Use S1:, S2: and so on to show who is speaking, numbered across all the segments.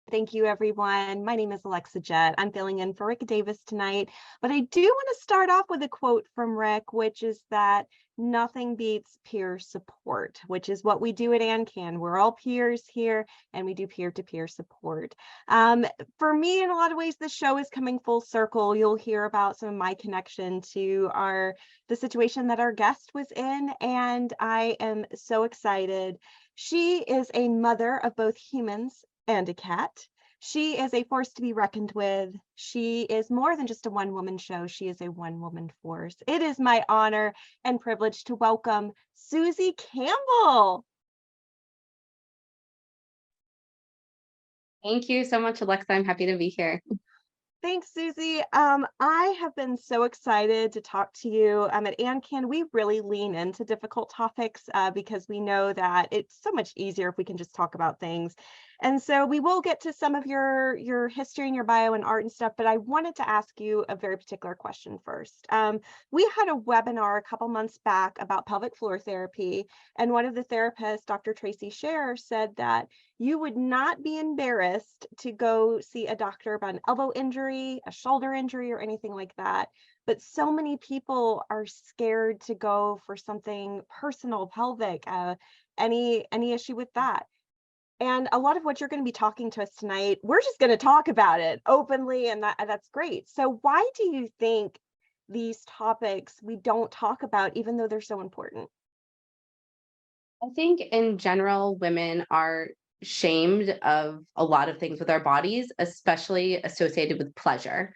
S1: Thank you, everyone. My name is Alexa Jett. I'm filling in for Rick Davis tonight, but I do want to start off with a quote from Rick, which is that nothing beats peer support, which is what we do at ANCAN. We're all peers here, and we do peer-to-peer support. Um, for me, in a lot of ways, the show is coming full circle. You'll hear about some of my connection to the situation that our guest was in, and I am so excited. She is a mother of both humans and a cat. She is a force to be reckoned with. She is more than just a one-woman show. She is a one-woman force. It is my honor and privilege to welcome Suzie Campbell.
S2: Thank you so much, Alexa. I'm happy to be here.
S1: Thanks, Suzie. I have been so excited to talk to you. At ANCAN, we really lean into difficult topics because we know that it's so much easier if we can just talk about things. And so we will get to some of your history and your bio and art and stuff, but I wanted to ask you a very particular question first. We had a webinar a couple months back about pelvic floor therapy, and one of the therapists, Dr. Tracy Scher, said that you would not be embarrassed to go see a doctor about an elbow injury, a shoulder injury, or anything like that. But so many people are scared to go for something personal, pelvic, any issue with that. And a lot of what you're going to be talking to us tonight, we're just going to talk about it openly, and that's great. So why do you think these topics we don't talk about, even though they're so important?
S2: I think in general, women are shamed of a lot of things with our bodies, especially associated with pleasure.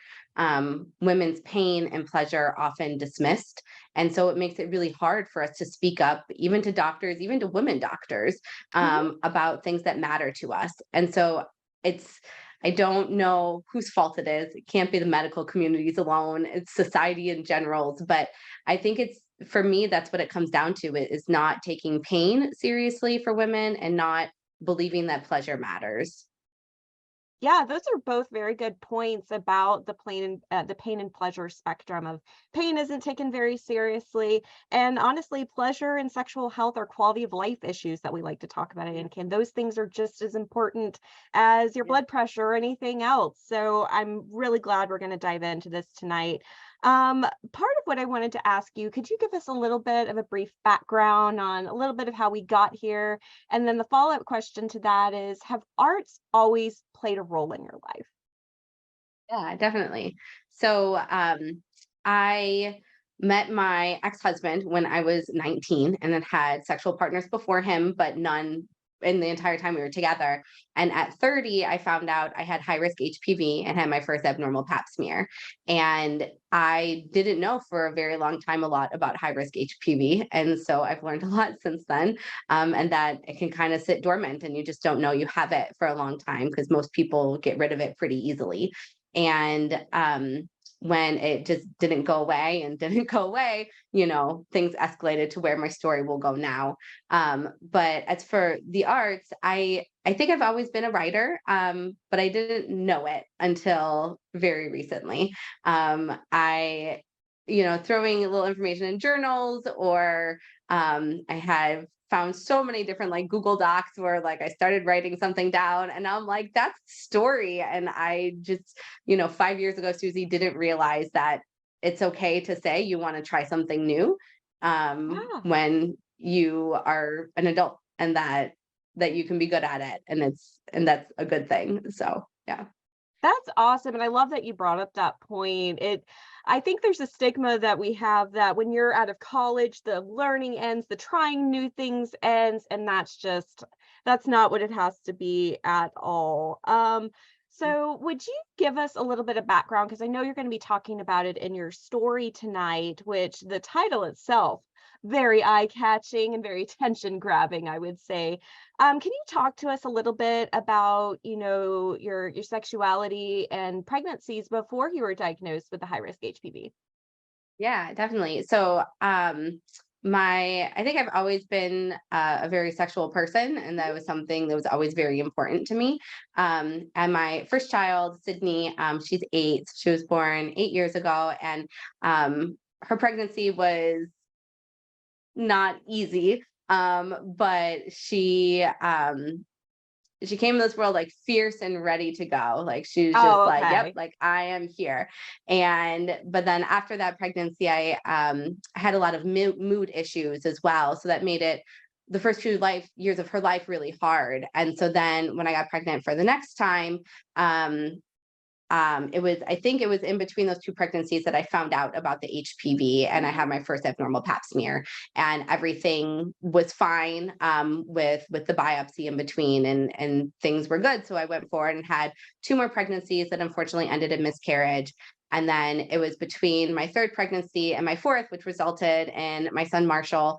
S2: Women's pain and pleasure are often dismissed. And so it makes it really hard for us to speak up, even to doctors, even to women doctors,
S1: Mhm.
S2: about things that matter to us. And so it's, I don't know whose fault it is. It can't be the medical communities alone, it's society in general. But I think it's, for me, that's what it comes down to, is not taking pain seriously for women and not believing that pleasure matters.
S1: Yeah, those are both very good points about the pain and pleasure spectrum of pain isn't taken very seriously. And honestly, pleasure and sexual health are quality of life issues that we like to talk about at
S2: Yeah.
S1: ANCAN. Those things are just as important as your
S2: Yeah.
S1: blood pressure or anything else. So I'm really glad we're going to dive into this tonight. Part of what I wanted to ask you, could you give us a little bit of a brief background on a little bit of how we got here? And then the follow-up question to that is, have arts always played a role in your life?
S2: Yeah, definitely. So I met my ex-husband when I was 19 and then had sexual partners before him, but none in the entire time we were together. And at 30, I found out I had high risk HPV and had my first abnormal pap smear. And I didn't know for a very long time a lot about high risk HPV. And so I've learned a lot since then. And that it can kind of sit dormant and you just don't know you have it for a long time because most people get rid of it pretty easily. And when it just didn't go away and didn't go away, things escalated to where my story will go now. But as for the arts, I think I've always been a writer, but I didn't know it until very recently. I throwing a little information in journals, or I have found so many different like Google Docs where like I started writing something down and I'm like, that's the story. And I just, 5 years ago, Suzie, didn't realize that it's okay to say you want to try something new
S1: Yeah.
S2: when you are an adult, and that you can be good at it, and that's a good thing. So yeah.
S1: That's awesome, and I love that you brought up that point. I think there's a stigma that we have that when you're out of college, the learning ends, the trying new things ends, and that's not what it has to be at all. So would you give us a little bit of background? Because I know you're going to be talking about it in your story tonight, which the title itself, very eye-catching and very attention-grabbing, I would say. Can you talk to us a little bit about, your sexuality and pregnancies before you were diagnosed with the high risk HPV?
S2: Yeah, definitely. So, I think I've always been a very sexual person, and that was something that was always very important to me. And my first child, Sydney, she's 8. She was born 8 years ago, and her pregnancy was not easy. But she she came in this world like fierce and ready to go. Like she was just
S1: Oh,
S2: like, yep,
S1: okay.
S2: like I am here. And but then after that pregnancy, I had a lot of mood issues as well. So that made it the first few life years of her life really hard. And so then when I got pregnant for the next time, um, it was, I think it was in between those two pregnancies that I found out about the HPV, and I
S1: Mhm.
S2: had my first abnormal pap smear, and everything was fine with the biopsy in between, and things were good. So I went forward and had two more pregnancies that unfortunately ended in miscarriage. And then it was between my third pregnancy and my fourth, which resulted in my son Marshall.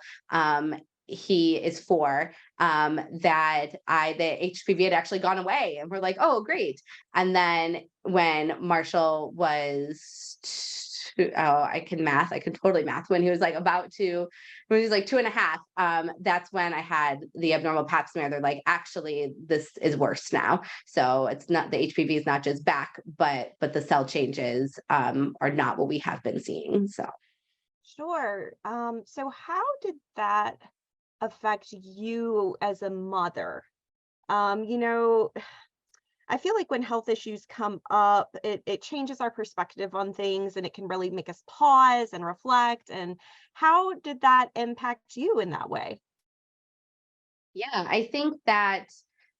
S2: He is 4, that the HPV had actually gone away, and we're like, oh, great. And then when Marshall was, I can totally math. When he was like when he was like 2.5, that's when I had the abnormal pap smear. They're like, actually, this is worse now. So it's not, the HPV is not just back, but the cell changes are not what we have been seeing. So
S1: Sure. So how did that affect you as a mother? You know, I feel like when health issues come up, it changes our perspective on things and it can really make us pause and reflect. And how did that impact you in that way?
S2: yeah, I think that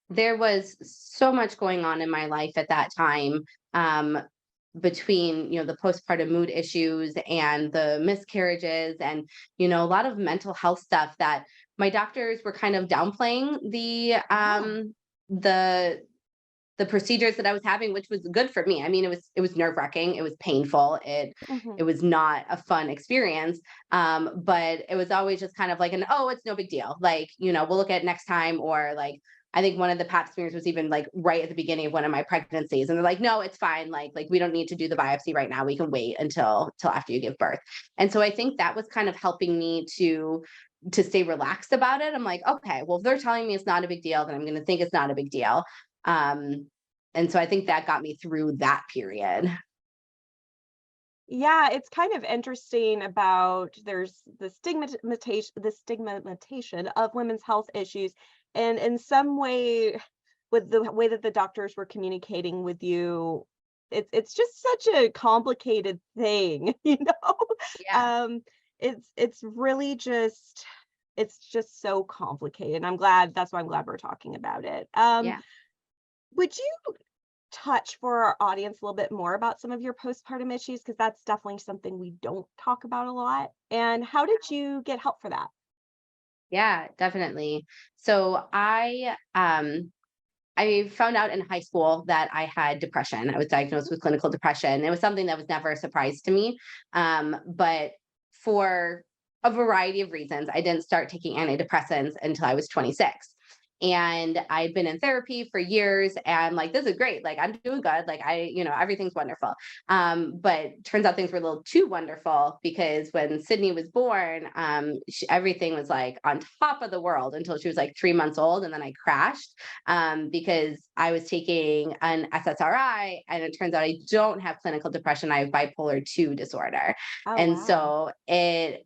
S2: there was so much going on in my life at that time, um, between the postpartum mood issues and the miscarriages, and a lot of mental health stuff that my doctors were kind of downplaying
S1: Yeah.
S2: the procedures that I was having, which was good for me. I mean, it was nerve-wracking, it was painful, it
S1: Hmm.
S2: was not a fun experience. But it was always just kind of like oh, it's no big deal. Like, we'll look at it next time. Or like, I think one of the pap smears was even like right at the beginning of one of my pregnancies. And they're like, no, it's fine. Like we don't need to do the biopsy right now. We can wait until after you give birth. And so I think that was kind of helping me to stay relaxed about it. I'm like, okay, well, if they're telling me it's not a big deal, then I'm going to think it's not a big deal. Um, and so I think that got me through that period.
S1: Yeah, it's kind of interesting about there's the stigmatization of women's health issues, and in some way, with the way that the doctors were communicating with you, it's just such a complicated thing, you know?
S2: Yeah.
S1: Um, it's really just it's just so complicated. That's why I'm glad we're talking about it.
S2: Yeah.
S1: Would you touch for our audience a little bit more about some of your postpartum issues? Because that's definitely something we don't talk about a lot. And how did you get help for that?
S2: Yeah, definitely. So I found out in high school that I had depression. I was diagnosed
S1: Mhm.
S2: with clinical depression. It was something that was never a surprise to me. But for a variety of reasons, I didn't start taking antidepressants until I was 26. And I'd been in therapy for years, and like, this is great. Like, I'm doing good. Like, everything's wonderful. But turns out things were a little too wonderful, because when Sydney was born, everything was like on top of the world until she was like 3 months old. And then I crashed, because I was taking an SSRI, and it turns out I don't have clinical depression. I have bipolar 2 disorder.
S1: Oh,
S2: And
S1: wow.
S2: so it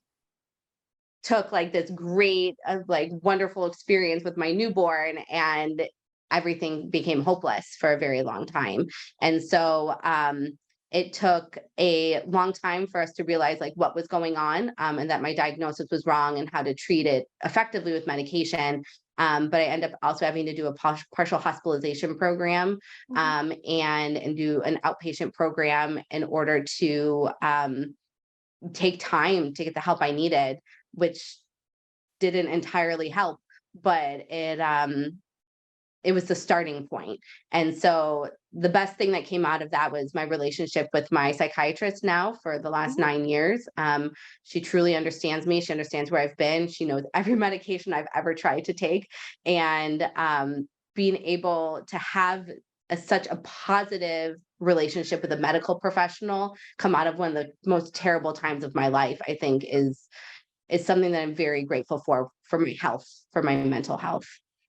S2: took like this great, like wonderful experience with my newborn, and everything became hopeless for a very long time. And so it took a long time for us to realize like what was going on, and that my diagnosis was wrong and how to treat it effectively with medication. But I ended up also having to do a partial hospitalization program,
S1: Mhm.
S2: and do an outpatient program in order to take time to get the help I needed, which didn't entirely help, but it was the starting point. And so the best thing that came out of that was my relationship with my psychiatrist now for the last
S1: Mhm.
S2: 9 years. She truly understands me. She understands where I've been. She knows every medication I've ever tried to take. And being able to have such a positive relationship with a medical professional come out of one of the most terrible times of my life, I think is something that I'm very grateful for my health, for my mental health.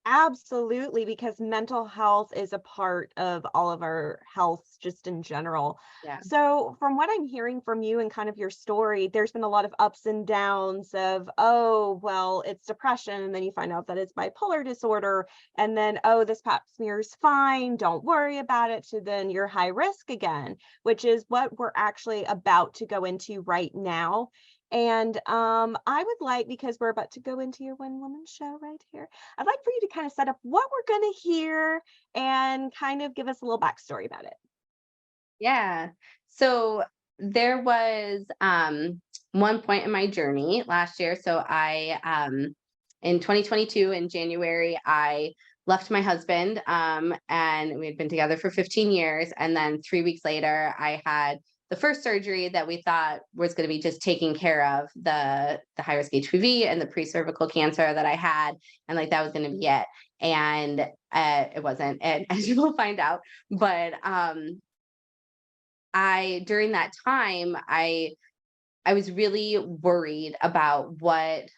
S1: Absolutely, because mental health is a part of all of our health just in general.
S2: Yeah.
S1: So, from what I'm hearing from you and kind of your story, there's been a lot of ups and downs of, oh, well, it's depression. And then you find out that it's bipolar disorder. And then, oh, this pap smear is fine. Don't worry about it. So then you're high risk again, which is what we're actually about to go into right now. And I would like, because we're about to go into your one woman show right here, I'd like for you to kind of set up what we're going to hear and kind of give us a little backstory about it.
S2: Yeah. So there was one point in my journey last year. So I in 2022 in January, I left my husband and we had been together for 15 years. And then 3 weeks later, I had the first surgery that we thought was going to be just taking care of the high risk HPV and the pre-cervical cancer that I had, and like that was going to be it. And it wasn't, and as you will find out. But I during that time, I was really worried about what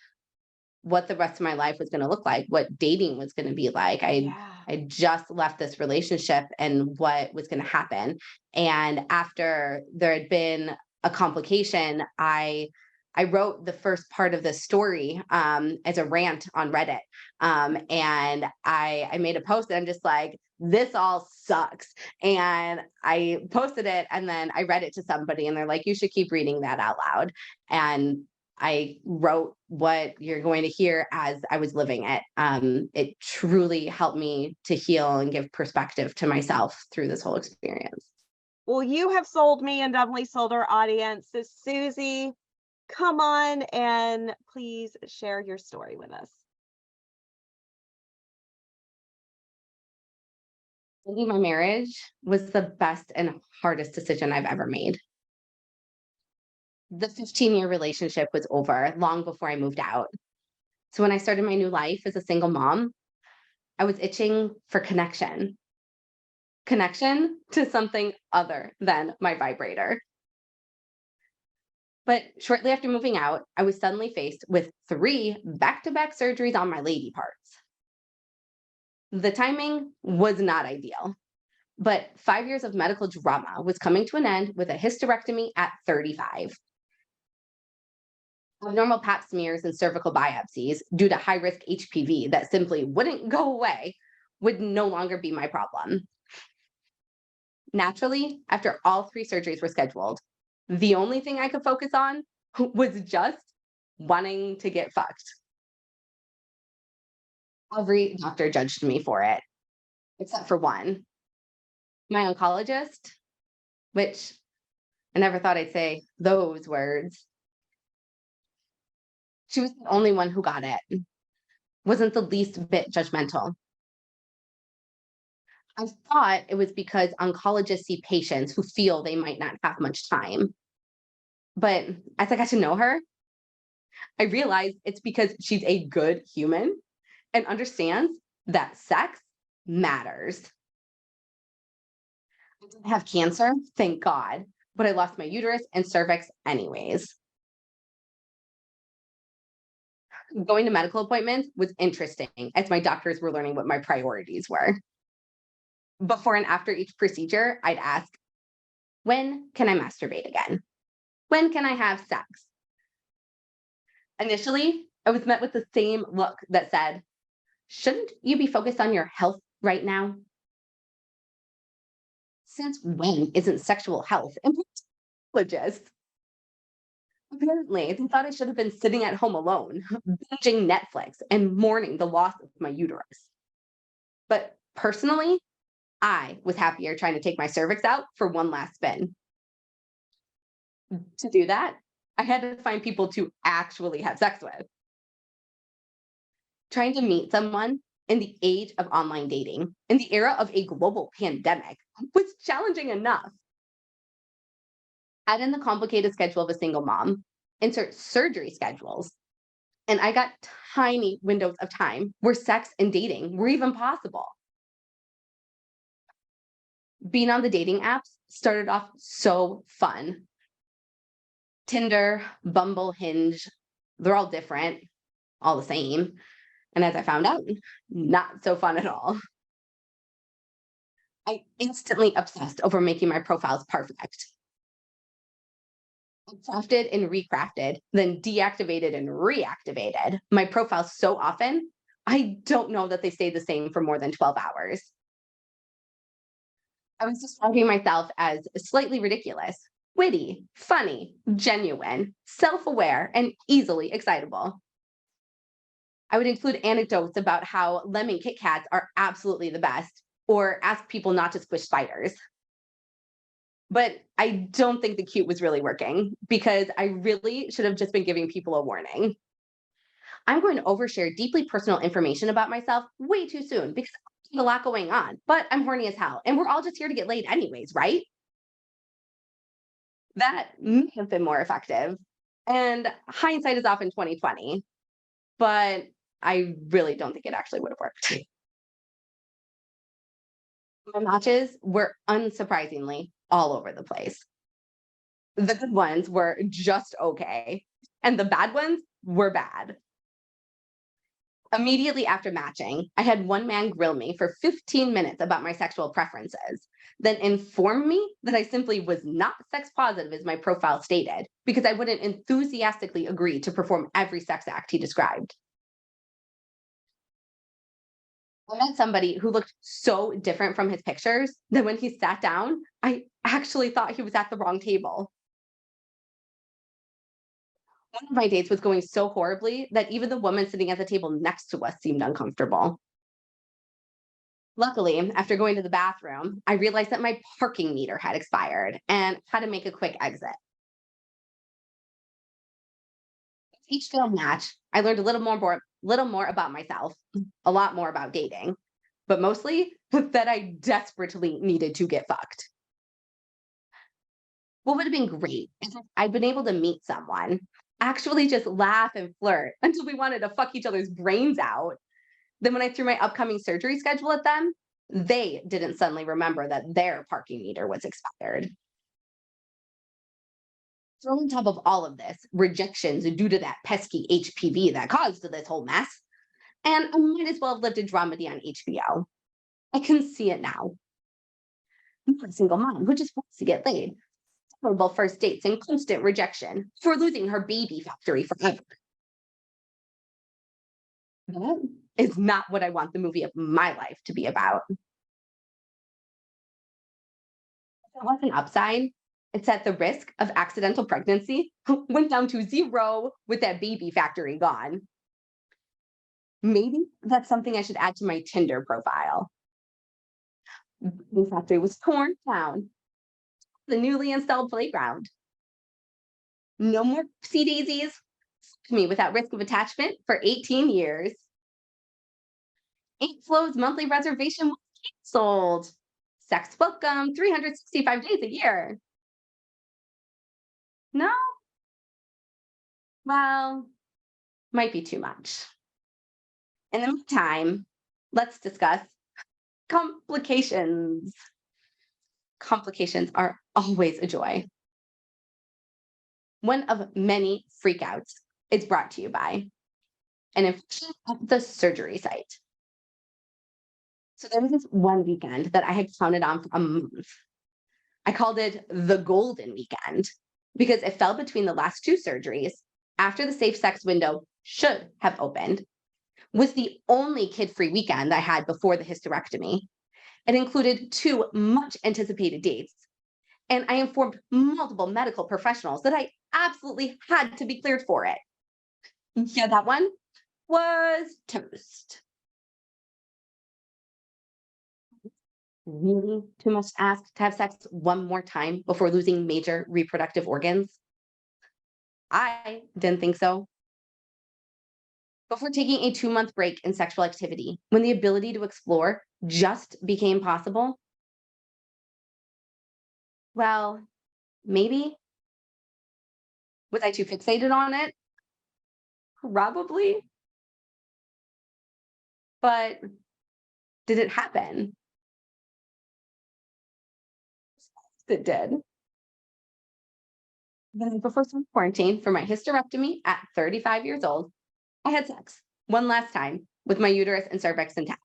S2: the rest of my life was going to look like, what dating was going to be like.
S1: Yeah.
S2: I just left this relationship and what was going to happen. And after there had been a complication, I wrote the first part of the story as a rant on Reddit. And I made a post and I'm just like, this all sucks. And I posted it and then I read it to somebody and they're like, you should keep reading that out loud. And I wrote what you're going to hear as I was living it. It truly helped me to heal and give perspective to myself through this whole experience.
S1: Well, you have sold me and definitely sold our audience. So, Susie, come on and please share your story with us.
S2: Ending my marriage was the best and hardest decision I've ever made. The 15-year relationship was over long before I moved out. So when I started my new life as a single mom, I was itching for connection to something other than my vibrator. But shortly after moving out, I was suddenly faced with 3 back-to-back surgeries on my lady parts. The timing was not ideal, but 5 years of medical drama was coming to an end with a hysterectomy at 35. Abnormal pap smears and cervical biopsies due to high risk HPV that simply wouldn't go away would no longer be my problem. Naturally, after all 3 surgeries were scheduled, the only thing I could focus on was just wanting to get fucked. Every doctor judged me for it, except for one, my oncologist, which I never thought I'd say those words. She was the only one who got it, wasn't the least bit judgmental. I thought it was because oncologists see patients who feel they might not have much time. But as I got to know her, I realized it's because she's a good human and understands that sex matters. I didn't have cancer, thank God, but I lost my uterus and cervix anyways. Going to medical appointments was interesting as my doctors were learning what my priorities were. Before and after each procedure, I'd ask, when can I masturbate again? When can I have sex? Initially, I was met with the same look that said, shouldn't you be focused on your health right now? Since when isn't sexual health important to psychologists? Apparently, they thought I should have been sitting at home alone, binging Netflix and mourning the loss of my uterus. But personally, I was happier trying to take my cervix out for one last spin. To do that, I had to find people to actually have sex with. Trying to meet someone in the age of online dating, in the era of a global pandemic, was challenging enough. Add in the complicated schedule of a single mom, insert surgery schedules, and I got tiny windows of time where sex and dating were even possible. Being on the dating apps started off so fun. Tinder, Bumble, Hinge, they're all different, all the same. And as I found out, not so fun at all. I instantly obsessed over making my profiles perfect. I crafted and recrafted, then deactivated and reactivated my profiles so often, I don't know that they stayed the same for more than 12 hours. I was describing myself as slightly ridiculous, witty, funny, genuine, self aware, and easily excitable. I would include anecdotes about how lemon Kit Kats are absolutely the best, or ask people not to squish spiders. But I don't think the cute was really working because I really should have just been giving people a warning. I'm going to overshare deeply personal information about myself way too soon because I have a lot going on, but I'm horny as hell and we're all just here to get laid anyways, right? That may have been more effective. And hindsight is often 2020, but I really don't think it actually would have worked. My matches were unsurprisingly all over the place. The good ones were just okay, and the bad ones were bad. Immediately after matching, I had one man grill me for 15 minutes about my sexual preferences, then inform me that I simply was not sex positive as my profile stated, because I wouldn't enthusiastically agree to perform every sex act he described. I met somebody who looked so different from his pictures that when he sat down, I actually thought he was at the wrong table. One of my dates was going so horribly that even the woman sitting at the table next to us seemed uncomfortable. Luckily, after going to the bathroom, I realized that my parking meter had expired and had to make a quick exit. Each failed match, I learned little more about myself, a lot more about dating, but mostly that I desperately needed to get fucked. What would have been great is if I'd been able to meet someone, actually just laugh and flirt until we wanted to fuck each other's brains out. Then when I threw my upcoming surgery schedule at them, they didn't suddenly remember that their parking meter was expired. So on top of all of this, rejections due to that pesky HPV that caused this whole mess, and I might as well have lived a dramedy on HBO. I can see it now. I'm a single mom who just wants to get laid. Horrible first dates and constant rejection for losing her baby factory forever. That is not what I want the movie of my life to be about. If it was an upside, it's that the risk of accidental pregnancy went down to zero with that baby factory gone. Maybe that's something I should add to my Tinder profile. The factory was torn down. The newly installed playground. No more sea daisies. Me without risk of attachment for 18 years. Eight Flow's monthly reservation was canceled. Sex welcome 365 days a year. No? Well, might be too much. In the meantime, let's discuss complications. Complications are always a joy. One of many freakouts is brought to you by an infection at the surgery site. So there was this one weekend that I had counted on for a month. I called it the golden weekend because it fell between the last two surgeries after the safe sex window should have opened, was the only kid-free weekend I had before the hysterectomy. It included two much anticipated dates, and I informed multiple medical professionals that I absolutely had to be cleared for it. Yeah, that one was toast. Really too much to ask to have sex one more time before losing major reproductive organs? I didn't think so. Before taking a 2-month break in sexual activity, when the ability to explore just became possible, well, maybe. Was I too fixated on it? Probably. But did it happen? It did. Then before some quarantine for my hysterectomy at 35 years old, I had sex one last time with my uterus and cervix intact.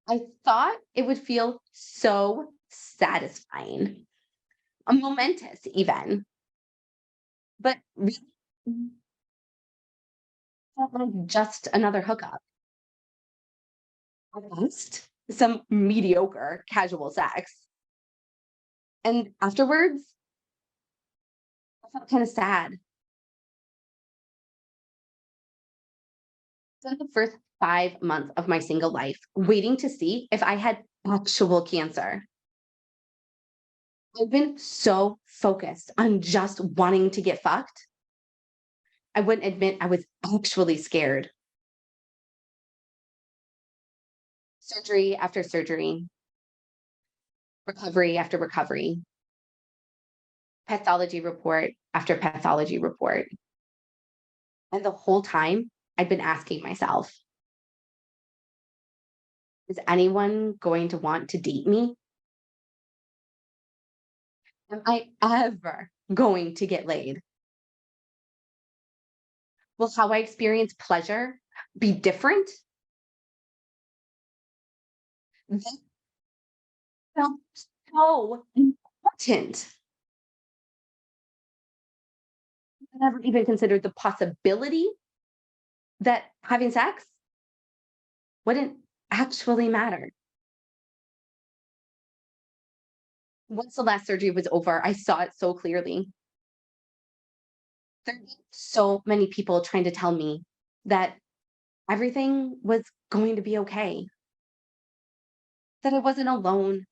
S2: I thought it would feel so satisfying, momentous even, but really felt like just another hookup. At best, some mediocre casual sex. And afterwards, I felt kind of sad. Spent the first 5 months of my single life waiting to see if I had actual cancer. I've been so focused on just wanting to get fucked. I wouldn't admit I was actually scared. Surgery after surgery, recovery after recovery, pathology report after pathology report. And the whole time, I'd been asking myself, is anyone going to want to date me? Am I ever going to get laid? Will how I experience pleasure be different? That felt so important. I never even considered the possibility that having sex wouldn't actually matter. Once the last surgery was over, I saw it so clearly. There were so many people trying to tell me that everything was going to be okay, that I wasn't alone,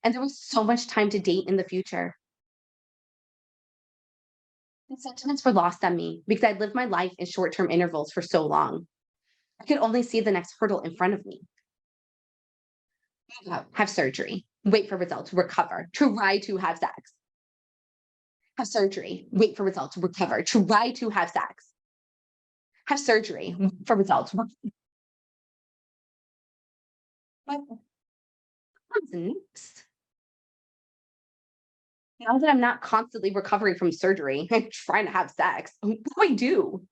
S2: and there was so much time to date in the future. The sentiments were lost on me because I'd lived my life in short term intervals for so long. I could only see the next hurdle in front of me. Move out, have surgery, wait for results, recover, try to have sex. Have surgery, wait for results, recover, try to have sex. Have surgery, wait for results. What comes next? Now that I'm not constantly recovering from surgery and trying to have sex, what do I do?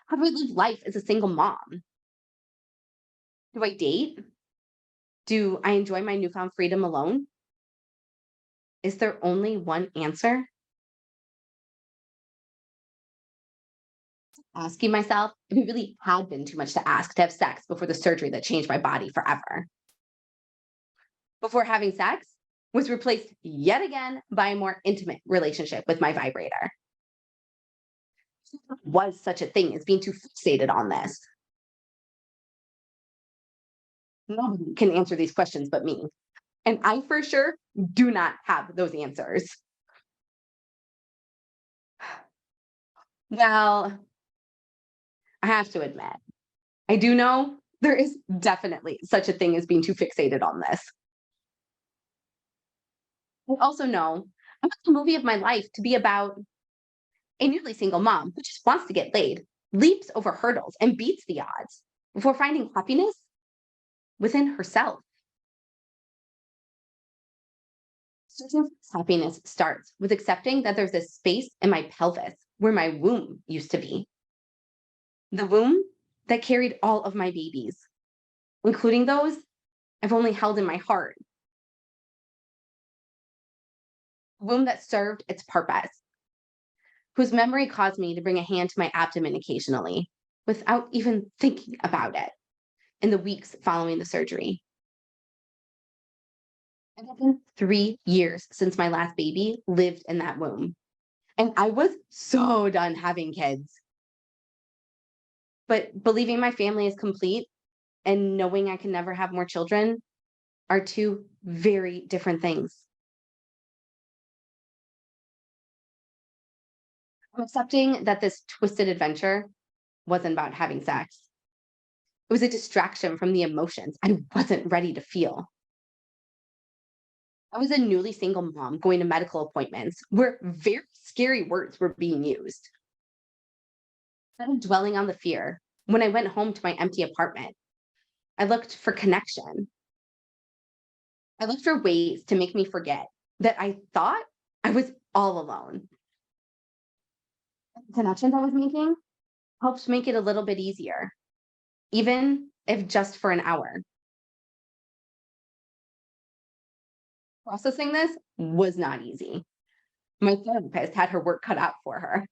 S2: How do I live life as a single mom? Do I date? Do I enjoy my newfound freedom alone? Is there only one answer? Asking myself if it really had been too much to ask to have sex before the surgery that changed my body forever. Before having sex was replaced yet again by a more intimate relationship with my vibrator. Was such a thing as being too fixated on this? Nobody can answer these questions but me. And I for sure do not have those answers. Well, I have to admit, I do know there is definitely such a thing as being too fixated on this. I also know I want the movie of my life to be about a newly single mom who just wants to get laid, leaps over hurdles, and beats the odds before finding happiness within herself. Searching for happiness starts with accepting that there's a space in my pelvis where my womb used to be. The womb that carried all of my babies, including those I've only held in my heart. A womb that served its purpose, whose memory caused me to bring a hand to my abdomen occasionally without even thinking about it in the weeks following the surgery. It had been 3 years since my last baby lived in that womb. And I was so done having kids. But believing my family is complete and knowing I can never have more children are two very different things. I'm accepting that this twisted adventure wasn't about having sex. It was a distraction from the emotions I wasn't ready to feel. I was a newly single mom going to medical appointments where very scary words were being used. Instead of dwelling on the fear, when I went home to my empty apartment, I looked for connection. I looked for ways to make me forget that I thought I was all alone. The connections I was making helped make it a little bit easier, even if just for an hour. Processing this was not easy. My therapist had her work cut out for her.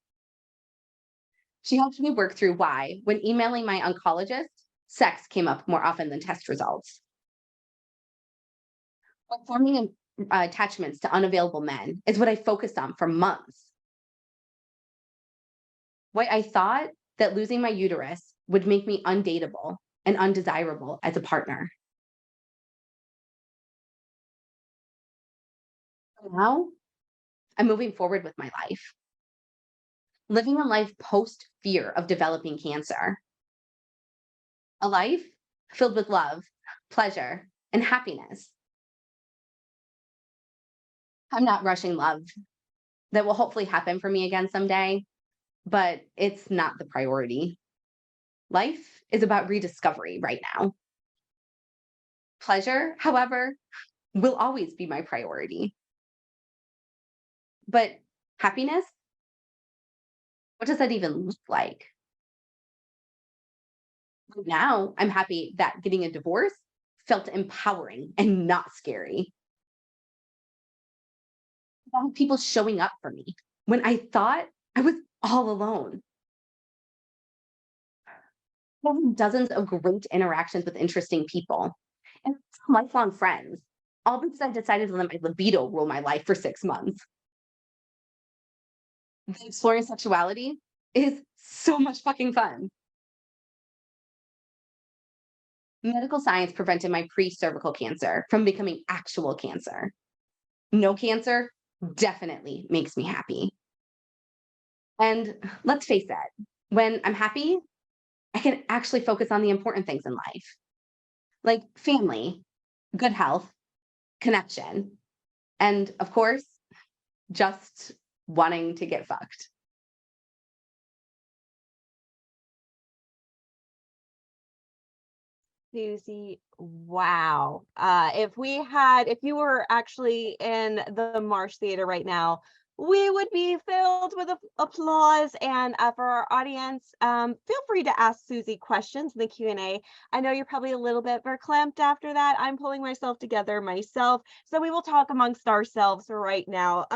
S2: She helped me work through why, when emailing my oncologist, sex came up more often than test results. But forming attachments to unavailable men is what I focused on for months. Why I thought that losing my uterus would make me undateable and undesirable as a partner. Now I'm moving forward with my life, living a life post fear of developing cancer, a life filled with love, pleasure, and happiness. I'm not rushing love that will hopefully happen for me again someday, but it's not the priority. Life is about rediscovery right now. Pleasure, however, will always be my priority. But happiness, what does that even look like? Right now, I'm happy that getting a divorce felt empowering and not scary. I had people showing up for me when I thought I was all alone. Having dozens of great interactions with interesting people and some lifelong friends, all because I decided to let my libido rule my life for 6 months. Exploring sexuality is so much fucking fun. Medical science prevented my pre-cervical cancer from becoming actual cancer. No cancer definitely makes me happy. And let's face it, when I'm happy, I can actually focus on the important things in life, like family, good health, connection, and of course, just wanting to get fucked.
S1: Susie, wow. If you were actually in the Marsh Theater right now, we would be filled with applause. And for our audience, feel free to ask Susie questions in the Q&A. I know you're probably a little bit verklempt after that. I'm pulling myself together myself. So we will talk amongst ourselves right now.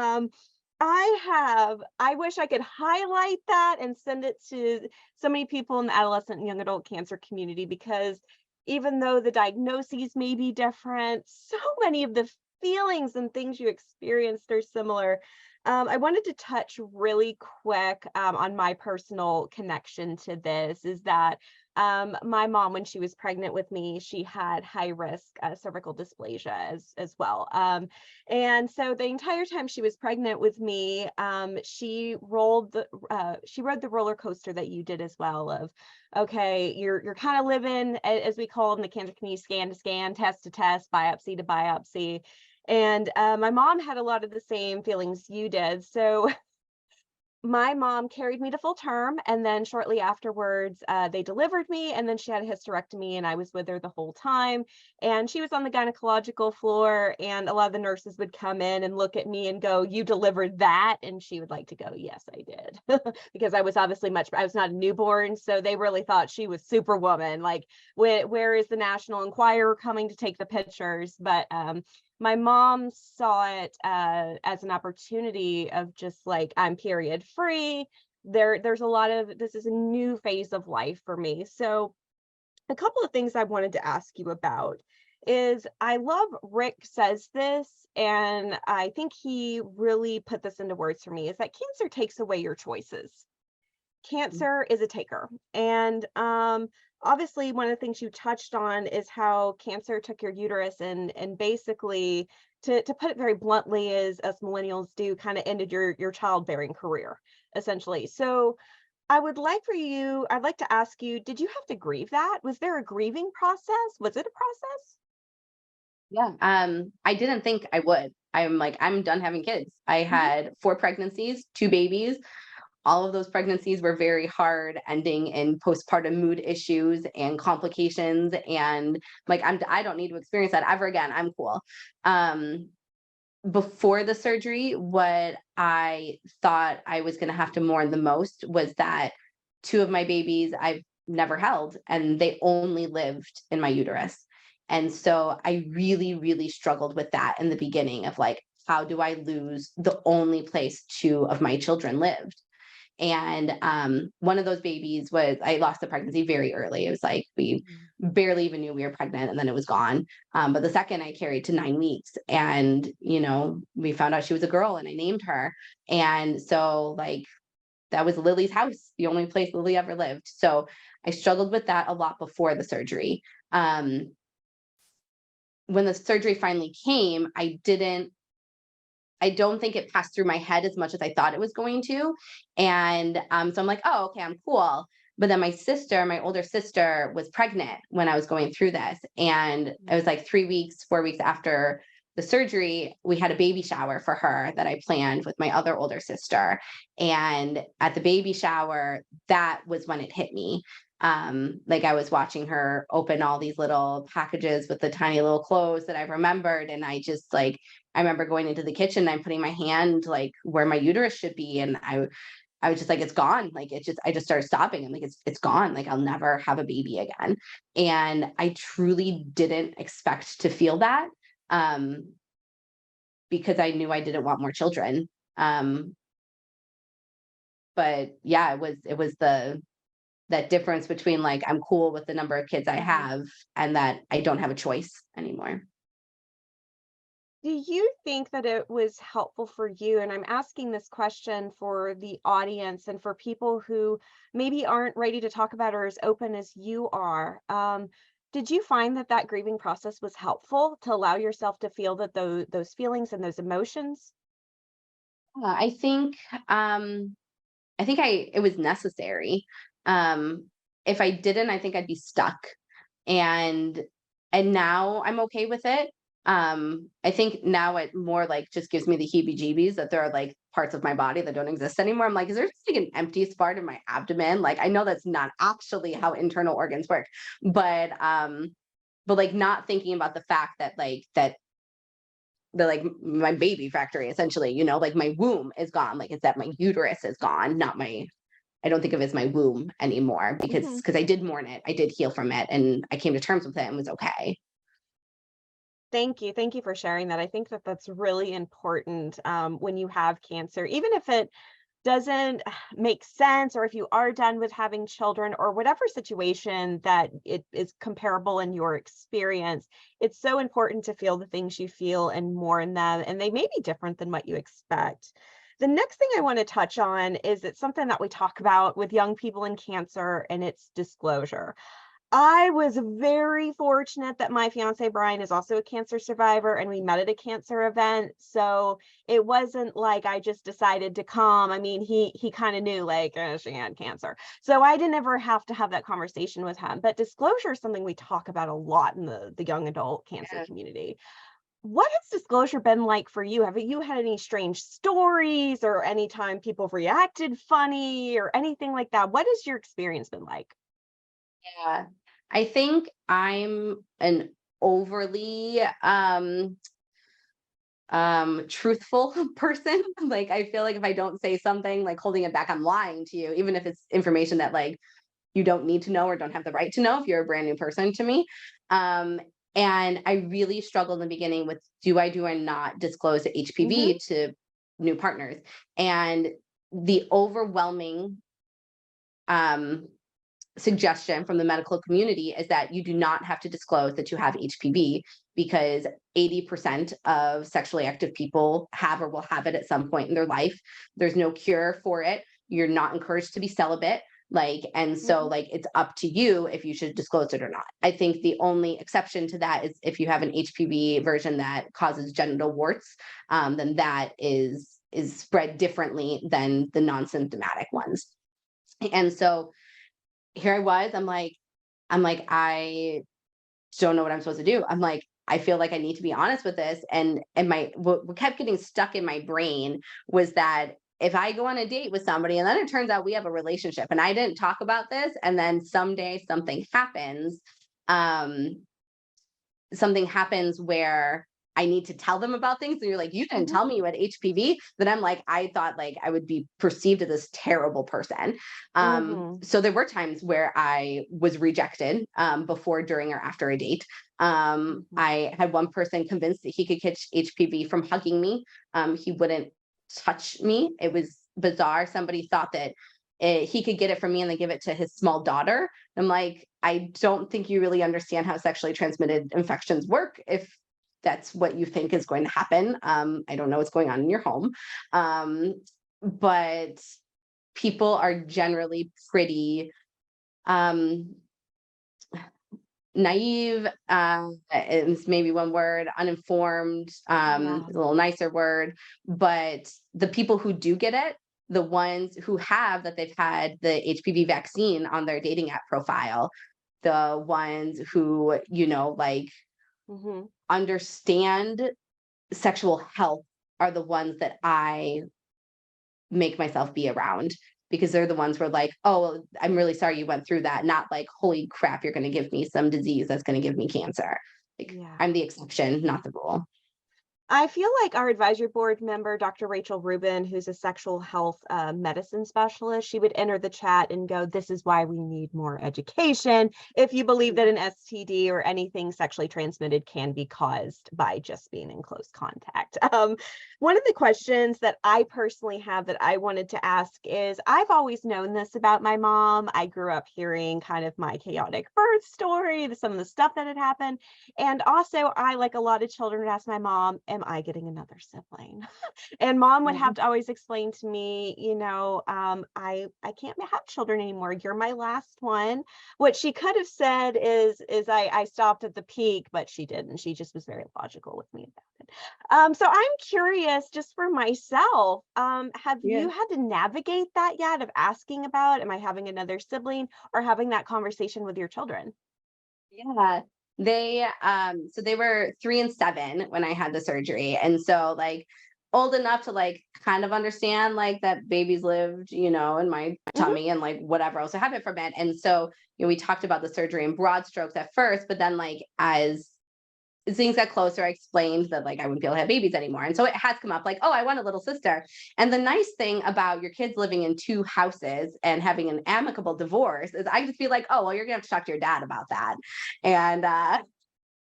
S1: I wish I could highlight that and send it to so many people in the adolescent and young adult cancer community, because even though the diagnoses may be different, so many of the feelings and things you experienced are similar. I wanted to touch really quick on my personal connection to this. Is that my mom, when she was pregnant with me, she had high risk cervical dysplasia as well. And so the entire time she was pregnant with me, she rode the roller coaster that you did as well, of okay, you're kind of living, as we call it in the cancer community, scan to scan, test to test, biopsy to biopsy. And my mom had a lot of the same feelings you did. So my mom carried me to full term, and then shortly afterwards, they delivered me, and then she had a hysterectomy, and I was with her the whole time. And she was on the gynecological floor, and a lot of the nurses would come in and look at me and go, "You delivered that?" And she would like to go, "Yes, I did," because I was obviously I was not a newborn, so they really thought she was Superwoman. Like, where is the National Enquirer coming to take the pictures? But my mom saw it as an opportunity of just like, I'm period free. There's a lot of, this is a new phase of life for me. So a couple of things I wanted to ask you about is, I love Rick says this, and I think he really put this into words for me, is that cancer takes away your choices. Cancer is a taker. And obviously one of the things you touched on is how cancer took your uterus, and basically, to put it very bluntly, is, as millennials do, kind of ended your childbearing career, essentially. So I'd like to ask you, did you have to grieve that? Was there a grieving process? Was it a process?
S2: Yeah. I didn't think I would. I'm done having kids. I
S1: Mhm.
S2: had 4 pregnancies, 2 babies. All of those pregnancies were very hard, ending in postpartum mood issues and complications. And I don't need to experience that ever again. I'm cool. Um, Before the surgery, what I thought I was going to have to mourn the most was that 2 of my babies I've never held, and they only lived in my uterus. And so I really, really struggled with that in the beginning of like, how do I lose the only place 2 of my children lived? And one of those babies was, I lost the pregnancy very early. It was like we
S1: Mhm.
S2: barely even knew we were pregnant, and then it was gone. But the second I carried to 9 weeks, and we found out she was a girl, and I named her. And so like that was Lily's house, the only place Lily ever lived. So I struggled with that a lot before the surgery. Um, when the surgery finally came, I don't think it passed through my head as much as I thought it was going to. And so I'm like, oh, okay, I'm cool. But then my older sister, was pregnant when I was going through this. And it was like 3 weeks, 4 weeks after the surgery, we had a baby shower for her that I planned with my other older sister. And at the baby shower, that was when it hit me. Like I was watching her open all these little packages with the tiny little clothes that I remembered. And I remember going into the kitchen and putting my hand like where my uterus should be. And I was just like, it's gone. Like I just started stopping. I'm like, it's gone. Like I'll never have a baby again. And I truly didn't expect to feel that. Um, because I knew I didn't want more children. Um, but yeah, it was that difference between like, I'm cool with the number of kids I
S1: Mhm.
S2: have and that I don't have a choice anymore.
S1: Do you think that it was helpful for you? And I'm asking this question for the audience and for people who maybe aren't ready to talk about or as open as you are. Did you find that that grieving process was helpful to allow yourself to feel that those feelings and those emotions?
S2: Yeah, um I think it was necessary. Um, if I didn't, I think I'd be stuck. And now I'm okay with it. I think now it more like just gives me the heebie-jeebies that there are like parts of my body that don't exist anymore. I'm like, is there just like an empty spot in my abdomen? Like I know that's not actually how internal organs work, but like not thinking about the fact that like my baby factory essentially, like my womb is gone. Like it's that my uterus is gone, not my I don't think of it as my womb anymore because
S1: Mhm.
S2: I did mourn it. I did heal from it and I came to terms with it and was okay.
S1: Thank you. Thank you for sharing that. I think that that's really important when you have cancer, even if it doesn't make sense or if you are done with having children or whatever situation that it is comparable in your experience. It's so important to feel the things you feel and mourn them, and they may be different than what you expect. The next thing I want to touch on is it's something that we talk about with young people in cancer, and it's disclosure. I was very fortunate that my fiance Brian is also a cancer survivor and we met at a cancer event. So it wasn't like I just decided to come. I mean, he kind of knew like she had cancer. So I didn't ever have to have that conversation with him. But disclosure is something we talk about a lot in the young adult cancer
S2: Yeah.
S1: community. What has disclosure been like for you? Have you had any strange stories or any time people have reacted funny or anything like that? What has your experience been like?
S2: Yeah. I think I'm an overly truthful person. Like I feel like if I don't say something, like holding it back, I'm lying to you, even if it's information that like you don't need to know or don't have the right to know if you're a brand new person to me. Um, and I really struggled in the beginning with do I not disclose the
S1: Hmm.
S2: HPV to new partners? And the overwhelming um, suggestion from the medical community is that you do not have to disclose that you have HPV because 80% of sexually active people have or will have it at some point in their life. There's no cure for it. You're not encouraged to be celibate. And so
S1: Hmm.
S2: it's up to you if you should disclose it or not. I think the only exception to that is if you have an HPV version that causes genital warts, then that is spread differently than the non-symptomatic ones. And so here I was, I don't know what I'm supposed to do. I'm like, I feel like I need to be honest with this. And what kept getting stuck in my brain was that if I go on a date with somebody and then it turns out we have a relationship and I didn't talk about this, and then someday um, something happens where I need to tell them about things. And you're like, you didn't
S1: Mhm.
S2: tell me you had HPV. Then I'm like, I thought like I would be perceived as this terrible person.
S1: Mhm.
S2: So there were times where I was rejected before, during, or after a date.
S1: Mhm.
S2: I had one person convinced that he could catch HPV from hugging me. He wouldn't touch me. It was bizarre. Somebody thought that he could get it from me and then give it to his small daughter. I'm like, I don't think you really understand how sexually transmitted infections work if that's what you think is going to happen. I don't know what's going on in your home. Um, but people are generally pretty um, naive, is maybe one word, uninformed,
S1: Yeah.
S2: is a little nicer word. But the people who do get it, the ones who have that they've had the HPV vaccine on their dating app profile, the ones who, like
S1: Mhm.
S2: understand sexual health are the ones that I make myself be around, because they're the ones where like, oh, well, I'm really sorry you went through that, not like, holy crap, you're going to give me some disease that's going to give me cancer. Like,
S1: Yeah.
S2: I'm the exception, not the rule.
S1: I feel like our advisory board member, Dr. Rachel Rubin, who's a sexual health medicine specialist, she would enter the chat and go, "This is why we need more education. If you believe that an STD or anything sexually transmitted can be caused by just being in close contact." One of the questions that I personally have that I wanted to ask is, I've always known this about my mom. I grew up hearing kind of my chaotic birth story, some of the stuff that had happened. And also, I, like a lot of children, would ask my mom, "Am I getting another sibling?" And mom would have
S2: Mhm.
S1: to always explain to me, I can't have children anymore. You're my last one. What she could have said is I stopped at the peak, but she didn't. She just was very logical with me about it. So I'm curious, just for myself, have
S2: Yeah.
S1: you had to navigate that yet, of asking about, am I having another sibling, or having that conversation with your children?
S2: Yeah. So they were 3 and 7 when I had the surgery. And so like old enough to like kind of understand like that babies lived, in my
S1: Mhm.
S2: tummy and like whatever else happened from it. And so, we talked about the surgery in broad strokes at first, but then like as things got closer, I explained that like I wouldn't be able to have babies anymore. And so it has come up like, oh, I want a little sister. And the nice thing about your kids living in 2 houses and having an amicable divorce is I just be like, oh, well, you're gonna have to talk to your dad about that. And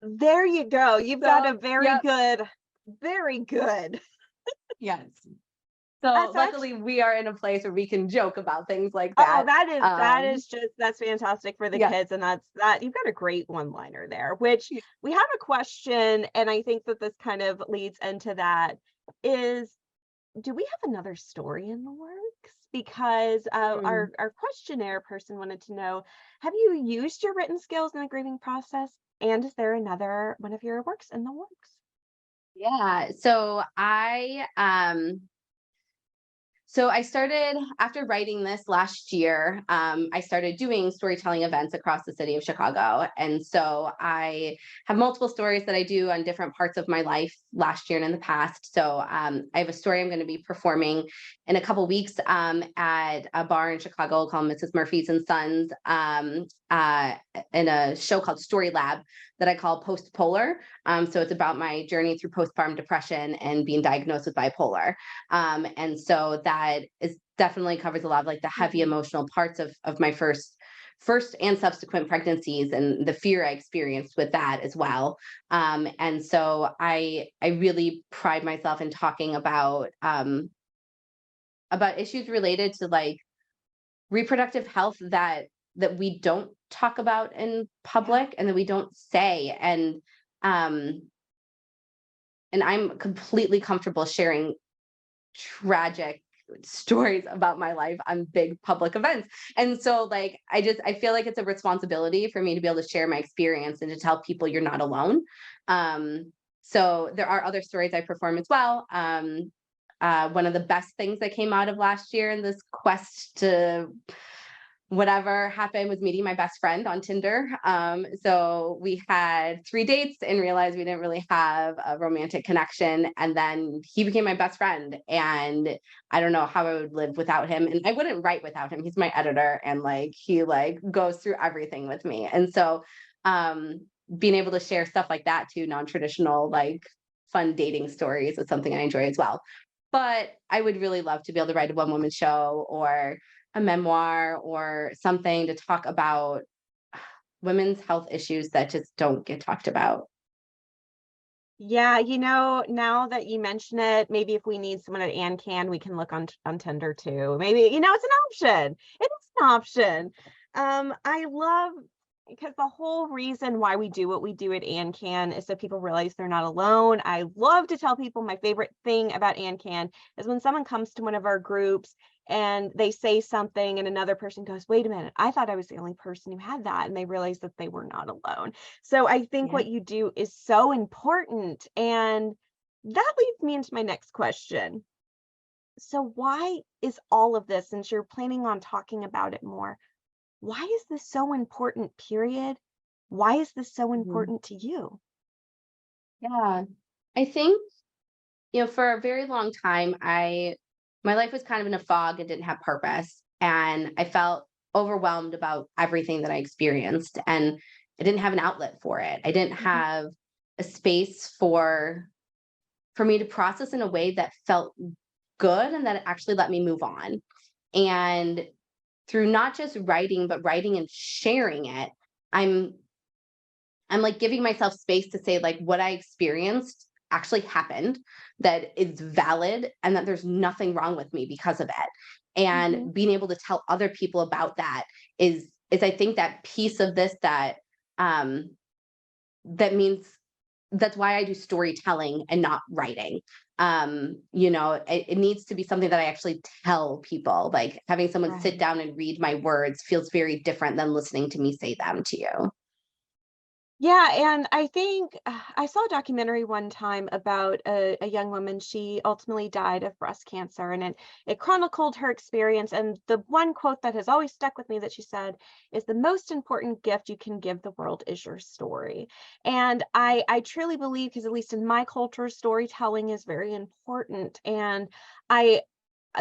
S1: There you go. You've got
S2: so
S1: a very
S2: yep,
S1: good, very good.
S2: yes. So
S1: That's
S2: luckily
S1: actually,
S2: we are in a place where we can joke about things like
S1: oh,
S2: that.
S1: that is just, that's fantastic for the
S2: Yeah.
S1: kids, and that you've got a great one-liner there, which we have a question, and I think that this kind of leads into that, is, do we have another story in the works? Because
S2: Mm.
S1: our questionnaire person wanted to know, have you used your written skills in the grieving process? And is there another one of your works in the works?
S2: Yeah. So I started after writing this last year. I started doing storytelling events across the city of Chicago, and so I have multiple stories that I do on different parts of my life last year and in the past. So I have a story I'm going to be performing in a couple weeks at a bar in Chicago called Mrs. Murphy's and Sons, in a show called Story Lab that I call Post Polar. So it's about my journey through postpartum depression and being diagnosed with bipolar. And so that is definitely covers a lot of like the heavy
S1: Mhm.
S2: emotional parts of my first and subsequent pregnancies and the fear I experienced with that as well. And so I really pride myself in talking about issues related to like reproductive health that we don't talk about in
S1: Yeah.
S2: public and that we don't say. Um and I'm completely comfortable sharing tragic stories about my life on big public events. And so like I feel like it's a responsibility for me to be able to share my experience and to tell people you're not alone. So there are other stories I perform as well. One of the best things that came out of last year in this quest to whatever happened was meeting my best friend on Tinder. So we had 3 dates and realized we didn't really have a romantic connection. And then he became my best friend. And I don't know how I would live without him. And I wouldn't write without him. He's my editor and like he like goes through everything with me. And so being able to share stuff like that too, non-traditional like fun dating stories is something I enjoy as well. But I would really love to be able to write a one woman show or a memoir or something to talk about women's health issues that just don't get talked about.
S1: Yeah, now that you mention it, maybe if we need someone at ANCAN, we can look on Tinder too. Maybe, it's an option. It is an option. I love because the whole reason why we do what we do at ANCAN is so people realize they're not alone. I love to tell people my favorite thing about ANCAN is when someone comes to one of our groups and they say something and another person goes, wait a minute, I thought I was the only person who had that. And they realize that they were not alone. So I think
S2: Yeah.
S1: what you do is so important. And that leads me into my next question. So why is all of this, since you're planning on talking about it more, why is this so important, period? Why is this so
S2: Mhm.
S1: important to you?
S2: Yeah. I think, for a very long time, my life was kind of in a fog and didn't have purpose. And I felt overwhelmed about everything that I experienced. And I didn't have an outlet for it. I didn't
S1: Mhm.
S2: have a space for me to process in a way that felt good and that it actually let me move on. And through not just writing, but writing and sharing it, I'm I'm like giving myself space to say like what I experienced actually happened, that it's valid and that there's nothing wrong with me because of it.
S1: Mhm.
S2: And being able to tell other people about that is I think that piece of this um that means that's why I do storytelling and not writing. It needs to be something that I actually tell people. Like having someone sit
S1: Right.
S2: down and read my words feels very different than listening to me say them to you.
S1: Yeah, and I think I saw a documentary one time about a young woman. She ultimately died of breast cancer, and it chronicled her experience. And the one quote that has always stuck with me that she said is, "The most important gift you can give the world is your story." And I truly believe, because at least in my culture, storytelling is very important. And I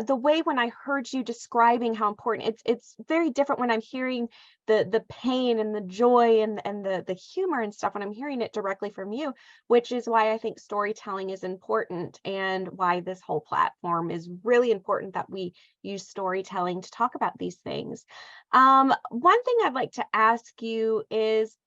S1: the way when I heard you describing how important it's very different when I'm hearing the pain and the joy and the humor and stuff when I'm hearing it directly from you, which is why I think storytelling is important and why this whole platform is really important that we use storytelling to talk about these things. One thing I'd like to ask you is,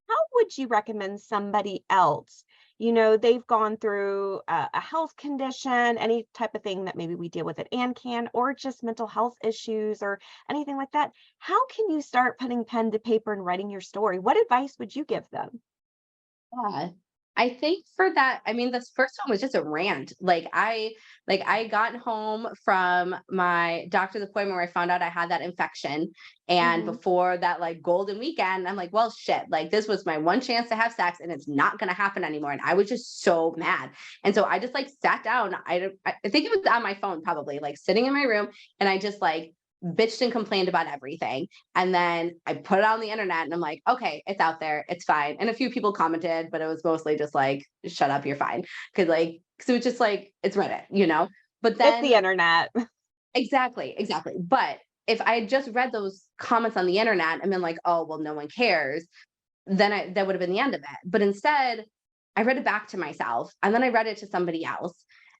S1: how would you recommend somebody else? They've gone through a health condition, any type of thing that maybe we deal with at ANCAN, or just mental health issues or anything like that. How can you start putting pen to paper and writing your story? What advice would you give them?
S2: Yeah. I think for that, I mean, this first one was just a rant. Like I got home from my doctor's appointment where I found out I had that infection. And
S1: Hmm.
S2: before that like golden weekend, I'm like, well, shit, like this was my one chance to have sex and it's not gonna happen anymore. And I was just so mad. And so I just like sat down. I think it was on my phone, probably like sitting in my room, and I just like bitched and complained about everything. And then I put it on the internet and I'm like, okay, it's out there. It's fine. And a few people commented, but it was mostly just like, shut up, you're fine. Cause it was just like, it's Reddit. But
S1: It's the
S2: then
S1: internet.
S2: exactly, exactly. But if I had just read those comments on the internet and been like, oh, well, no one cares, then that would have been the end of it. But instead, I read it back to myself and then I read it to somebody else.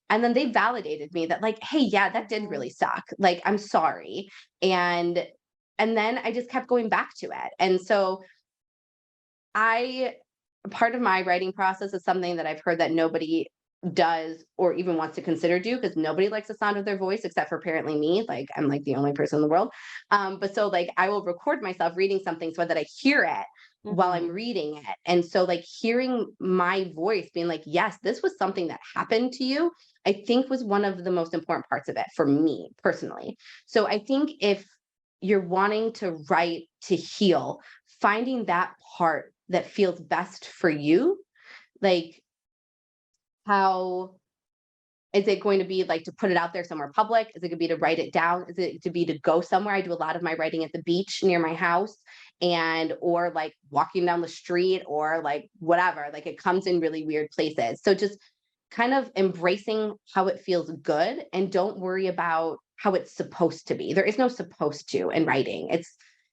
S2: And then they validated me that like, hey, yeah, that did
S1: Mhm.
S2: really suck. Like, I'm sorry. And and then I just kept going back to it. And so I part of my writing process is something that I've heard that nobody does or even wants to consider do, because nobody likes the sound of their voice except for apparently me. Like I'm like the only person in the world. But so like I will record myself reading something so that I hear it while I'm
S1: Mhm.
S2: reading it. And so like hearing my voice being like, yes, this was something that happened to you, I think was one of the most important parts of it for me personally. So I think if you're wanting to write to heal, finding that part that feels best for you, like how is it going to be like to put it out there somewhere public? Is it going to be to write it down? Is it to be to go somewhere? I do a lot of my writing at the beach near my house, and or like walking down the street or like whatever. Like it comes in really weird places. So just kind of embracing how it feels good and don't worry about how it's supposed to be. There is no supposed to in writing.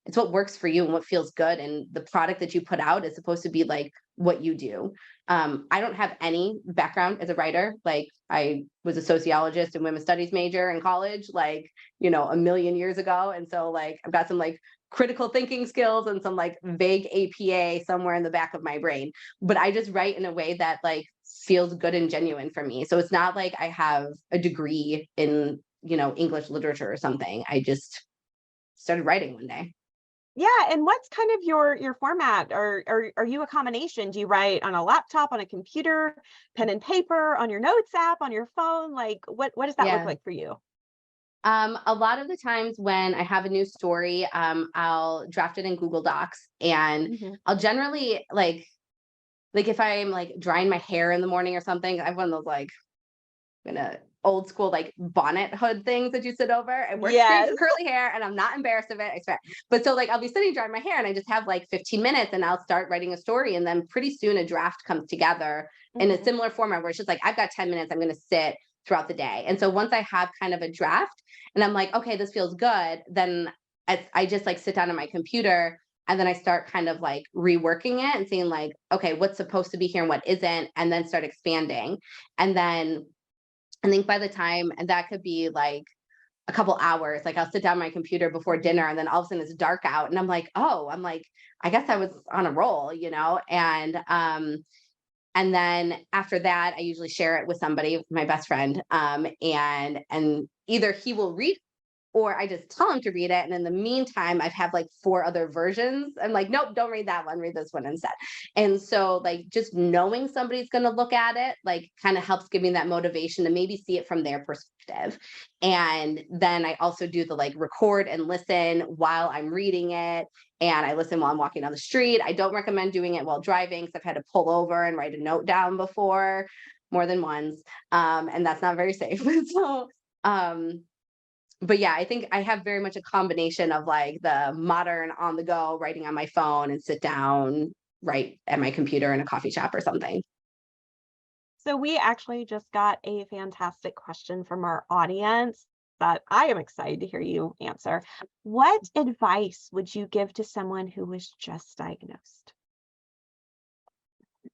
S2: it's what works for you and what feels good. And the product that you put out is supposed to be like what you do. I don't have any background as a writer. Like I was a sociologist and women's studies major in college, like, a million years ago. And so like, I've got some like critical thinking skills and some like vague APA somewhere in the back of my brain, but I just write in a way that like feels good and genuine for me. So it's not like I have a degree in, English literature or something. I just started writing one day.
S1: Yeah, and what's kind of your format? Or are you a combination? Do you write on a laptop, on a computer, pen and paper, on your notes app, on your phone? Like what does that look
S2: Yeah.
S1: like for you?
S2: A lot of the times when I have a new story, I'll draft it in Google Docs, and
S1: Mhm.
S2: I'll generally like if I'm like drying my hair in the morning or something, I have one of those like gonna old school like bonnet hood things that you sit over. It works great
S1: Yes.
S2: for curly hair, and I'm not embarrassed of it, I swear. But so like I'll be sitting drying my hair and I just have like 15 minutes and I'll start writing a story, and then pretty soon a draft comes together in a
S1: Mhm.
S2: similar format where it's just like I've got 10 minutes, I'm gonna sit throughout the day. And so once I have kind of a draft and I'm like, okay, this feels good, then I just like sit down on my computer and then I start kind of like reworking it and seeing like, okay, what's supposed to be here and what isn't, and then start expanding. And then I think by the time, and that could be like a couple hours, like I'll sit down my computer before
S1: Mhm.
S2: dinner and then all of a sudden it's dark out and I'm like, oh, I'm like, I guess I was on a roll, and then after that, I usually share it with somebody, my best friend, and either he will read or I just tell him to read it. And in the meantime, I've had like 4 other versions. I'm like, nope, don't read that one, read this one instead. And so, like, just knowing somebody's going to look at it, like, kind of helps give me that motivation to maybe see it from their perspective. And then I also do the like record and listen while I'm reading it. And I listen while I'm walking down the street. I don't recommend doing it while driving because I've had to pull over and write a note down before more than once. And that's not very safe. So, um, but yeah, I think I have very much a combination of like the modern on the go writing on my phone and sit down, write at my computer in a coffee shop or something.
S1: So we actually just got a fantastic question from our audience that I am excited to hear you answer. What advice would you give to someone who was just diagnosed?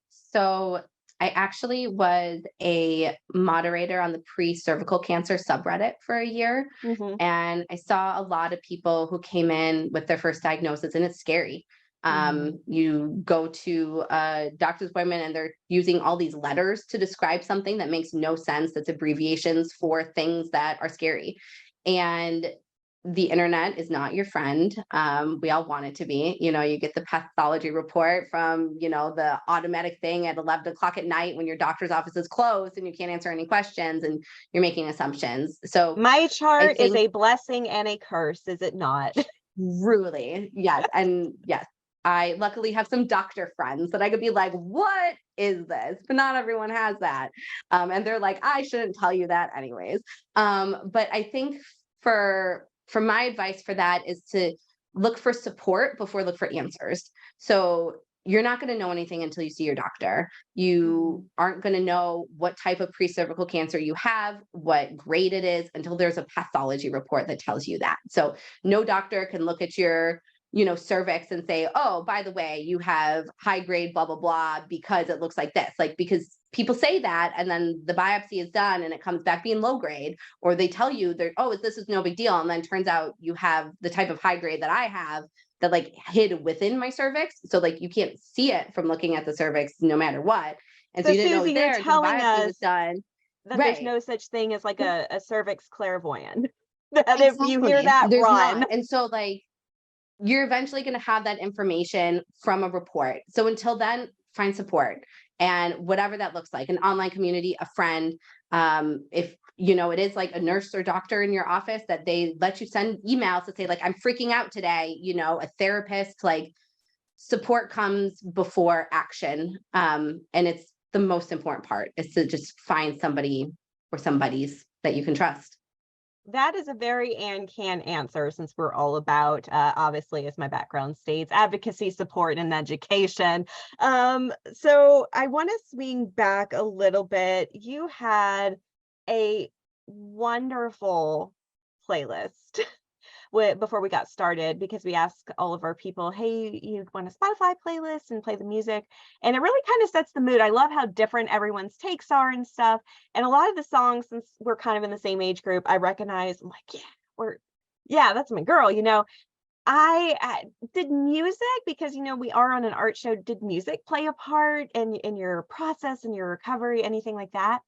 S2: So I actually was a moderator on the pre-cervical cancer subreddit for a year.
S1: Mhm.
S2: And I saw a lot of people who came in with their first diagnosis, and it's scary.
S1: Mhm.
S2: You go to a doctor's appointment and they're using all these letters to describe something that makes no sense, that's abbreviations for things that are scary. And the internet is not your friend. We all want it to be. You get the pathology report from, the automatic thing at 11 o'clock at night when your doctor's office is closed and you can't answer any questions and you're making assumptions. So
S1: My
S2: I
S1: chart is
S2: think
S1: a blessing and a curse, is it not?
S2: truly, yes. And yes, I luckily have some doctor friends that I could be like, what is this? But not everyone has that. And they're like, I shouldn't tell you that anyways. But I think for my advice for that is to look for support before look for answers. So you're not going to know anything until you see your doctor. You
S1: Mhm.
S2: aren't going to know what type of pre-cervical cancer you have, what grade it is, until there's a pathology report that tells you that. So no doctor can look at your cervix and say, oh, by the way, you have high grade blah blah blah because it looks like this, like, because people say that and then the biopsy is done and it comes back being low grade, or they tell you that, oh, this is no big deal, and then turns out you have the type of high grade that I have that like hid within my cervix, so like you can't see it from looking at the cervix no matter what, and so
S1: So
S2: you didn't know it was
S1: Susie, you're
S2: there until the
S1: telling
S2: biopsy was
S1: us
S2: done.
S1: that there's
S2: Right.
S1: no such thing as like a cervix clairvoyant. That if you hear
S2: Exactly,
S1: that,
S2: there's
S1: run.
S2: not. And so like you're eventually going to have that information from a report. So until then, find support, and whatever that looks like, an online community, a friend. If it is like a nurse or doctor in your office that they let you send emails to say like, I'm freaking out today, a therapist, like support comes before action. And it's the most important part is to just find somebody or somebody's that you can trust.
S1: That is a very ANCAN answer, since we're all about, obviously, as my background states, advocacy, support, and education. So I want to swing back a little bit. You had a wonderful playlist before we got started, because we ask all of our people, hey, you want a Spotify playlist, and play the music. And it really kind of sets the mood. I love how different everyone's takes are and stuff. And a lot of the songs, since we're kind of in the same age group, I recognize. I'm like, yeah, that's my girl. I did music, because we are on an art show. Did music play a part in your process, in your recovery, anything like that?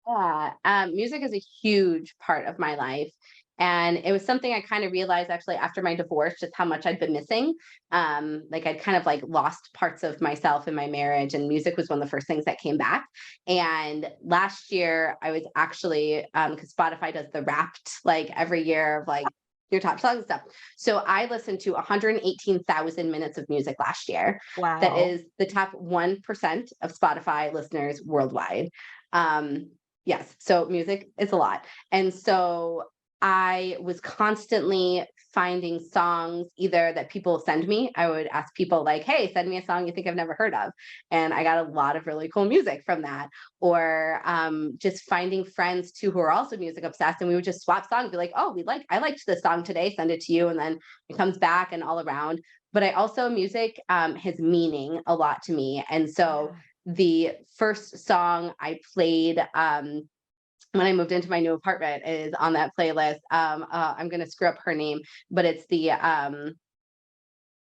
S2: Yeah, music is a huge part of my life. And it was something I kind of realized actually after my divorce, just how much I'd been missing. Like I'd kind of like lost parts of myself in my marriage, and music was one of the first things that came back. And last year, I was actually, because Spotify does the Wrapped like every year of like your top songs and stuff. So I listened to 118,000 minutes of music last year. That
S1: Wow.
S2: is the top 1% of Spotify listeners worldwide. Yes, so music is a lot. And so I was constantly finding songs either that people send me. I would ask people like, hey, send me a song you think I've never heard of. And I got a lot of really cool music from that. Or just finding friends too who are also music obsessed. And we would just swap songs, be like, oh, I liked this song today, send it to you. And then it comes back and all around. But I also, music has meaning a lot to me. And so
S1: Yeah.
S2: the first song I played when I moved into my new apartment is on that playlist. I'm gonna screw up her name, but it's the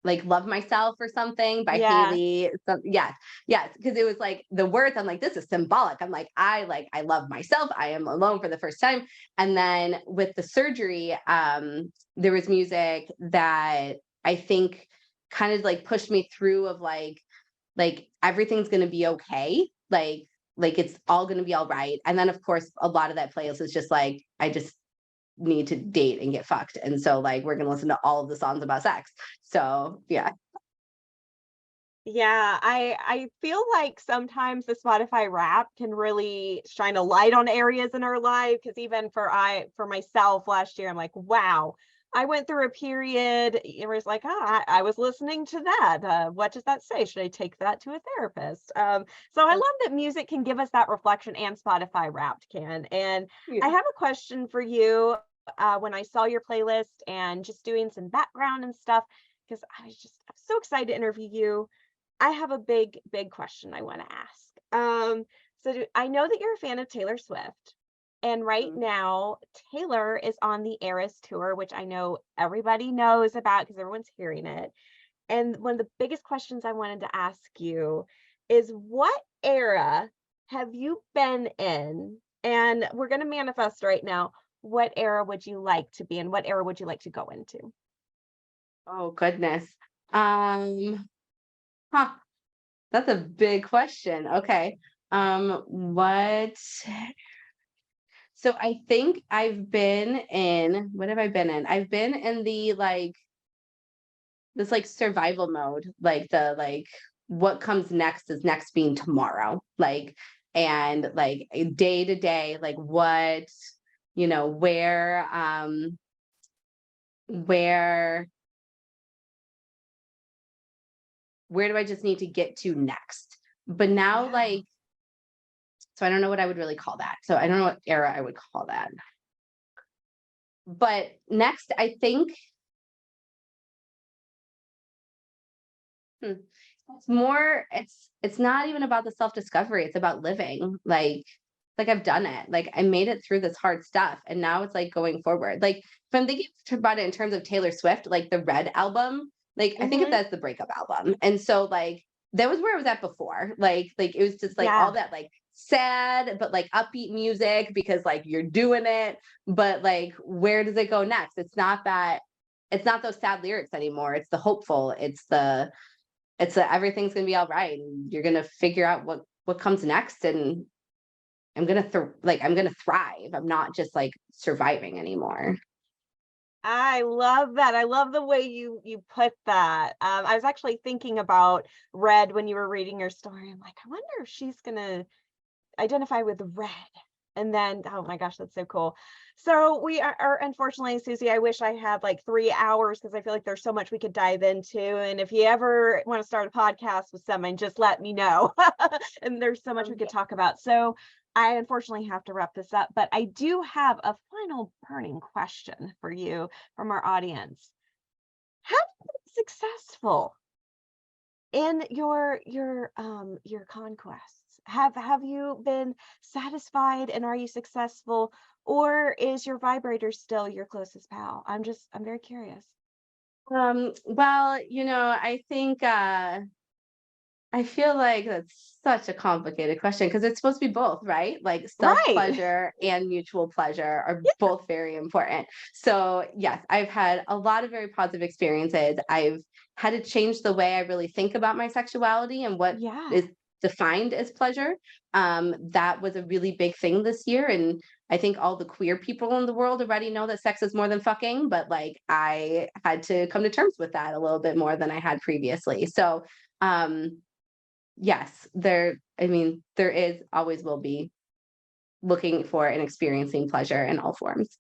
S2: like Love Myself or something by
S1: Yeah.
S2: Haley. Yes, yes, because it was like the words. I'm like, this is symbolic. I'm like, I love myself. I am alone for the first time. And then with the surgery, there was music that I think kind of like pushed me through of like everything's gonna be okay. Like it's all gonna be all right. And then of course a lot of that playlist is just like I just need to date and get fucked. And so like we're gonna listen to all of the songs about sex. So yeah.
S1: Yeah, I feel like sometimes the Spotify Wrap can really shine a light on areas in our life, because even for myself last year, I'm like, wow, I went through a period. It was like, I was listening to that. What does that say? Should I take that to a therapist? So I love that music can give us that reflection, and Spotify Wrapped can. And I
S2: Yeah.
S1: have a question for you. When I saw your playlist and just doing some background and stuff, because I'm so excited to interview you. I have a big question I want to ask. I know that you're a fan of Taylor Swift, and right
S2: Mhm.
S1: now Taylor is on the Eras tour, which I know everybody knows about because everyone's hearing it. And one of the biggest questions I wanted to ask you is, what era have you been in? And we're going to manifest right now. What era would you like to be in? What era would you like to go into?
S2: Oh goodness. Um huh. That's a big question. Okay. What so I think I've been in what have I been in? I've been in the like this like survival mode, like the like what comes next is next being tomorrow. Like and like day to day, like what, where where do I just need to get to next? But now
S1: Yeah.
S2: like so I don't know what I would really call that. So I don't know what era I would call that. But next I think hmm, it's not even about the self-discovery, it's about living. Like I've done it. Like I made it through this hard stuff and now it's like going forward. Like if I'm thinking about it in terms of Taylor Swift, like the Red album, like I think of
S1: Hmm.
S2: that as the breakup album. And so like that was where I was at before. Like it was just like all
S1: Yeah.
S2: that like sad but like upbeat music because like you're doing it. But like where does it go next? It's not those sad lyrics anymore. It's the hopeful. It's everything's gonna be all right. And you're gonna figure out what comes next. And I'm gonna thrive. I'm not just like surviving anymore.
S1: I love that. I love the way you put that. I was actually thinking about Red when you were reading your story. I'm like, I wonder if she's gonna identify with red. And then, oh my gosh, that's so cool. So we are unfortunately, Susie, I wish I had like 3 hours, because I feel like there's so much we could dive into. And if you ever want to start a podcast with someone, just let me know. And there's so much we could talk about. So I unfortunately have to wrap this up, but I do have a final burning question for you from our audience. Have you been successful in your conquests? Have you been satisfied, and are you successful, or is your vibrator still your closest pal? I'm very curious.
S2: Well, I think I feel like that's such a complicated question because it's supposed to be both, right? Like self
S1: Right.
S2: pleasure and mutual pleasure are both very important. So, yes, I've had a lot of very positive experiences. I've had to change the way I really think about my sexuality and what
S1: Yeah.
S2: is defined as pleasure. That was a really big thing this year. And I think all the queer people in the world already know that sex is more than fucking, but like I had to come to terms with that a little bit more than I had previously. So, um, yes, there is always will be looking for and experiencing pleasure in all forms.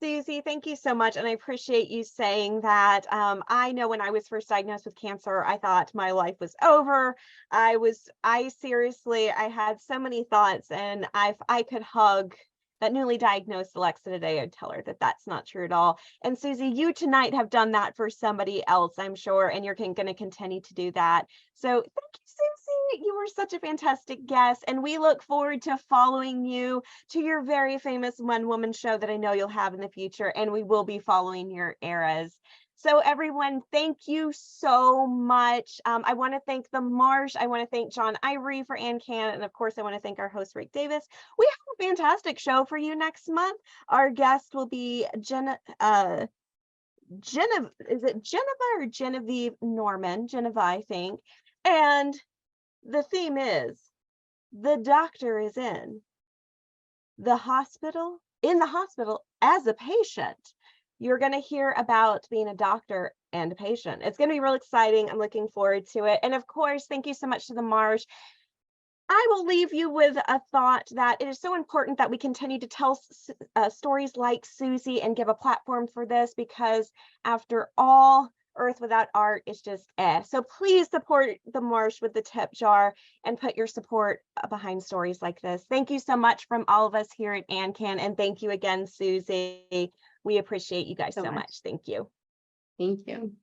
S1: Susie, thank you so much. And I appreciate you saying that. I know when I was first diagnosed with cancer, I thought my life was over. I seriously, I had so many thoughts, and if I could hug that newly diagnosed Alexa today, I'd tell her that that's not true at all. And Susie, you tonight have done that for somebody else, I'm sure, and you're going to continue to do that. So thank you, Susie. You were such a fantastic guest, and we look forward to following you to your very famous one woman show that I know you'll have in the future, and we will be following your eras. So everyone, thank you so much. I want to thank the Marsh. I want to thank John Ivory for ANCAN. And of course, I want to thank our host, Rick Davis. We have a fantastic show for you next month. Our guest will be is it Geneva or Genevieve Norman? Geneva, I think. And the theme is the doctor is in the hospital as a patient. You're going to hear about being a doctor and a patient. It's going to be real exciting. I'm looking forward to it. And of course, thank you so much to the Marsh. I will leave you with a thought that it is so important that we continue to tell stories like Susie and give a platform for this, because after all, Earth without art is just eh. So please support the Marsh with the tip jar and put your support behind stories like this. Thank you so much from all of us here at ANCAN. And thank you again, Susie. We appreciate you guys
S2: So
S1: so
S2: much.
S1: much. Thank you.
S2: Thank you.